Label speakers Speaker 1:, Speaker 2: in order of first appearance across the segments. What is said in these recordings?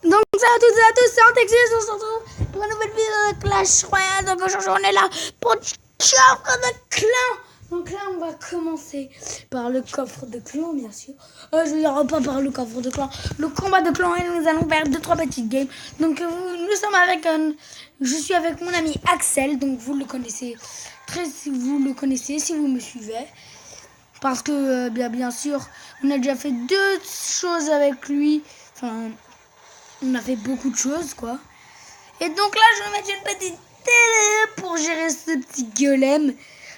Speaker 1: Donc salut à toutes et à tous, c'est Antexis, on se retrouve pour une nouvelle vidéo de Clash Royale. Donc aujourd'hui on est là pour le coffre de clan. Donc là on va commencer par le coffre de clan bien sûr. Je veux dire pas par le coffre de clan, le combat de clan, et nous allons faire 2-3 petites games. Donc nous sommes avec je suis avec mon ami Axel, donc vous le connaissez si vous le connaissez, si vous me suivez. Parce que bien sûr on a déjà fait 2 choses avec lui, enfin on a fait beaucoup de choses, quoi. Et donc là, je vais mettre une petite télé pour gérer ce petit golem.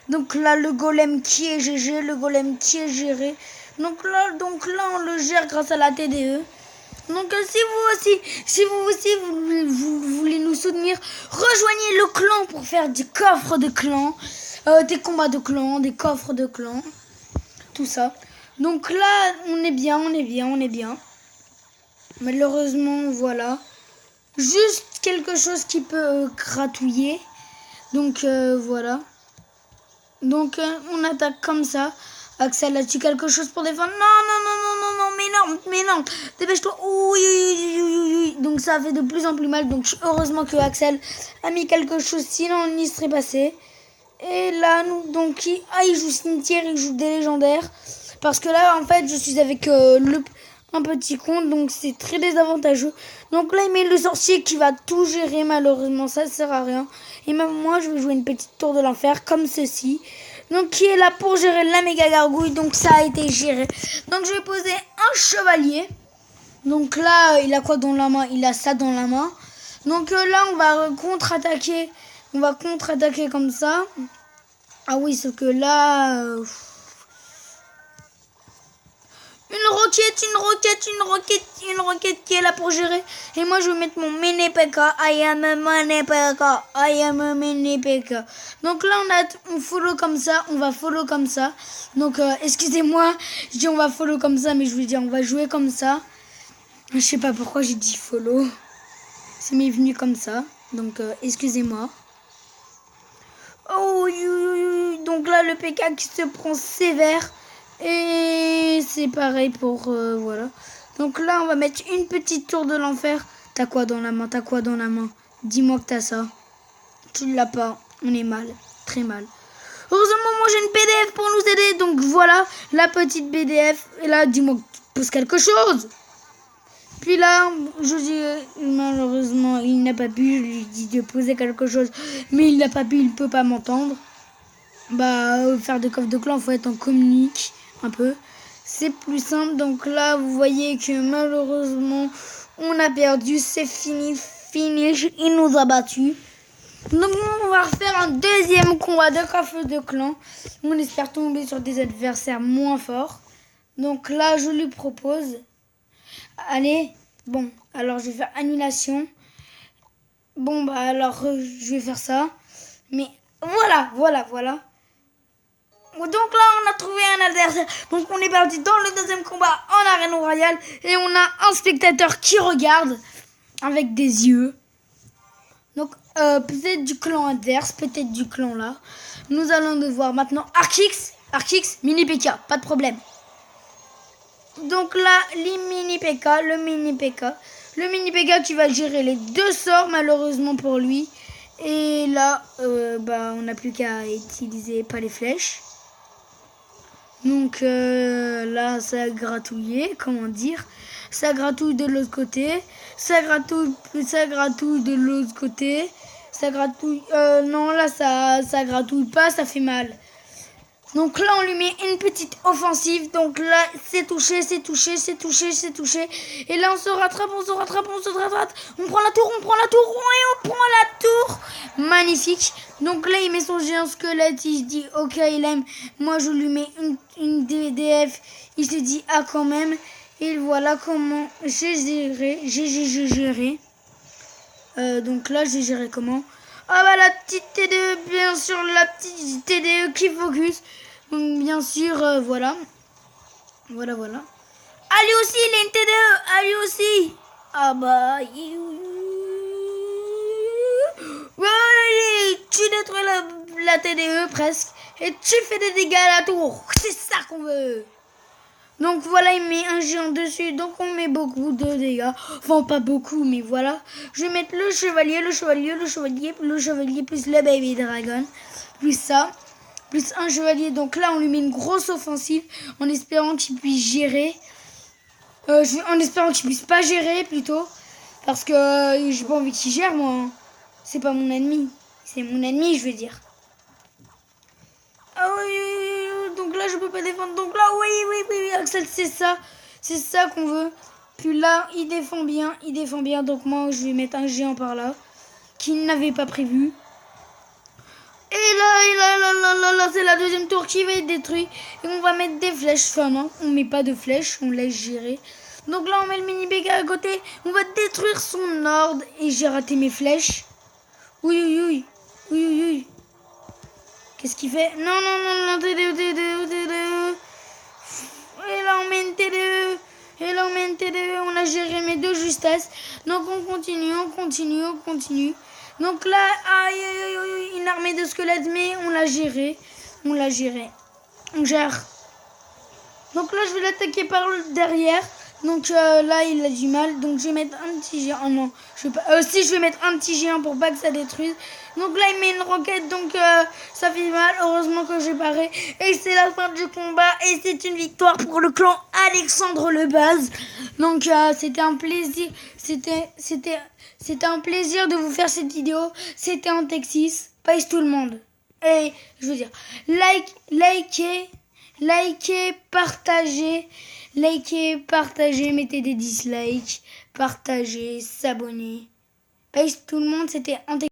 Speaker 1: Donc là, le golem qui est GG, le golem qui est géré. Donc là, on le gère grâce à la TDE. Donc si vous aussi, vous voulez nous soutenir, rejoignez le clan pour faire des coffres de clan, des combats de clan, des coffres de clan, tout ça. Donc là, on est bien. Malheureusement, voilà. Juste quelque chose qui peut gratouiller. Donc, voilà. Donc, on attaque comme ça. Axel, as-tu quelque chose pour défendre? Non, mais non. Dépêche-toi. Oui. Donc, ça fait de plus en plus mal. Donc, heureusement que Axel a mis quelque chose. Sinon, on y serait passé. Et là, il joue cimetière, il joue des légendaires. Parce que là, en fait, je suis avec un petit compte, donc c'est très désavantageux. Donc là, il met le sorcier qui va tout gérer, malheureusement, ça ne sert à rien. Et même moi, je vais jouer une petite tour de l'enfer, comme ceci. Donc, qui est là pour gérer la méga gargouille, donc ça a été géré. Donc, je vais poser un chevalier. Donc là, il a quoi dans la main? Il a ça dans la main. Donc là, on va contre-attaquer. On va contre-attaquer comme ça. Ah oui, sauf que là... Une roquette qui est là pour gérer. Et moi, je vais mettre mon mini PK. I am a mini PK. Donc là, on follow comme ça. On va follow comme ça. Donc, excusez-moi. Je dis on va follow comme ça, mais je veux dire on va jouer comme ça. Je sais pas pourquoi j'ai dit follow. C'est m'est venu comme ça. Donc, excusez-moi. Oh, donc là, le PK qui se prend sévère. Et c'est pareil pour... voilà. Donc là, on va mettre une petite tour de l'enfer. T'as quoi dans la main? Dis-moi que t'as ça. Tu ne l'as pas. On est mal. Très mal. Heureusement, moi, j'ai une BDF pour nous aider. Donc voilà, la petite BDF. Et là, dis-moi que tu poses quelque chose. Puis là, je dis, malheureusement, il n'a pas pu. Je lui dis de poser quelque chose. Mais il n'a pas pu, il ne peut pas m'entendre. Faire des coffres de clan, il faut être en communique un peu. C'est plus simple. Donc là, vous voyez que malheureusement, on a perdu. C'est finish. Il nous a battus. Donc on va refaire un deuxième combat de coffre de clan. On espère tomber sur des adversaires moins forts. Donc là, je lui propose... Allez, bon, alors je vais faire annulation. Bon, alors je vais faire ça. Mais voilà. Donc là, on a trouvé un adversaire. Donc on est parti dans le deuxième combat en arène royale. Et on a un spectateur qui regarde avec des yeux. Donc peut-être du clan adverse, peut-être du clan là. Nous allons devoir maintenant Archix, mini PK, pas de problème. Donc là, le mini PK qui va gérer les 2 sorts malheureusement pour lui. Et là, on n'a plus qu'à utiliser pas les flèches. Donc là, ça a gratouillé, comment dire. Ça gratouille de l'autre côté. Ça gratouille de l'autre côté. Ça gratouille... non, là, ça gratouille pas, ça fait mal. Donc là, on lui met une petite offensive. Donc là, c'est touché. Et là, on se rattrape. On prend la tour. Magnifique. Donc là, il met son géant squelette. Il se dit, ok, il aime. Moi, je lui mets une DDF. Il se dit, ah, quand même. Et voilà comment j'ai géré. Donc là, j'ai géré comment? La petite TDE, bien sûr, la petite TDE qui focus. Donc, bien sûr, voilà. Ali aussi, il a une TDE, Ali aussi. Tu détruis la TDE presque. Et tu fais des dégâts à la tour. C'est ça qu'on veut. Donc voilà, il met un géant dessus, donc on met beaucoup de dégâts. Enfin, pas beaucoup, mais voilà. Je vais mettre le chevalier, plus le baby dragon, plus ça, plus un chevalier. Donc là, on lui met une grosse offensive en espérant qu'il puisse gérer. En espérant qu'il puisse pas gérer plutôt. Parce que j'ai pas envie qu'il gère, moi. C'est pas mon ennemi. C'est mon ennemi, je veux dire. Ah oui, donc là je peux pas défendre. Donc là, oui, Axel, c'est ça qu'on veut. Puis là, il défend bien. Donc moi, je vais mettre un géant par là, qu'il n'avait pas prévu. Et là, c'est la deuxième tour qui va être détruite. Et on va mettre des flèches. Enfin non, on met pas de flèches, on laisse gérer. Donc là, on met le mini Pekka à côté. On va détruire son ordre. Et j'ai raté mes flèches. Oui. Qu'est-ce qu'il fait? Non, TDE. Et là, on met une TDE. On a géré mes deux justesses. Donc, on continue. Donc là, une armée de squelettes, mais on l'a géré. On gère. Donc là, je vais l'attaquer par derrière. Donc là, il a du mal. Donc je vais mettre un petit géant. Oh non, je vais pas. Je vais mettre un petit géant pour pas que ça détruise. Donc là, il met une roquette. Donc ça fait mal. Heureusement que j'ai paré. Et c'est la fin du combat. Et c'est une victoire pour le clan Alexandre Lebaz. Donc c'était un plaisir. C'était un plaisir de vous faire cette vidéo. C'était en Texas. Pace tout le monde. Et je veux dire, likez, partagez, mettez des dislikes, partagez, s'abonner. Peace tout le monde, c'était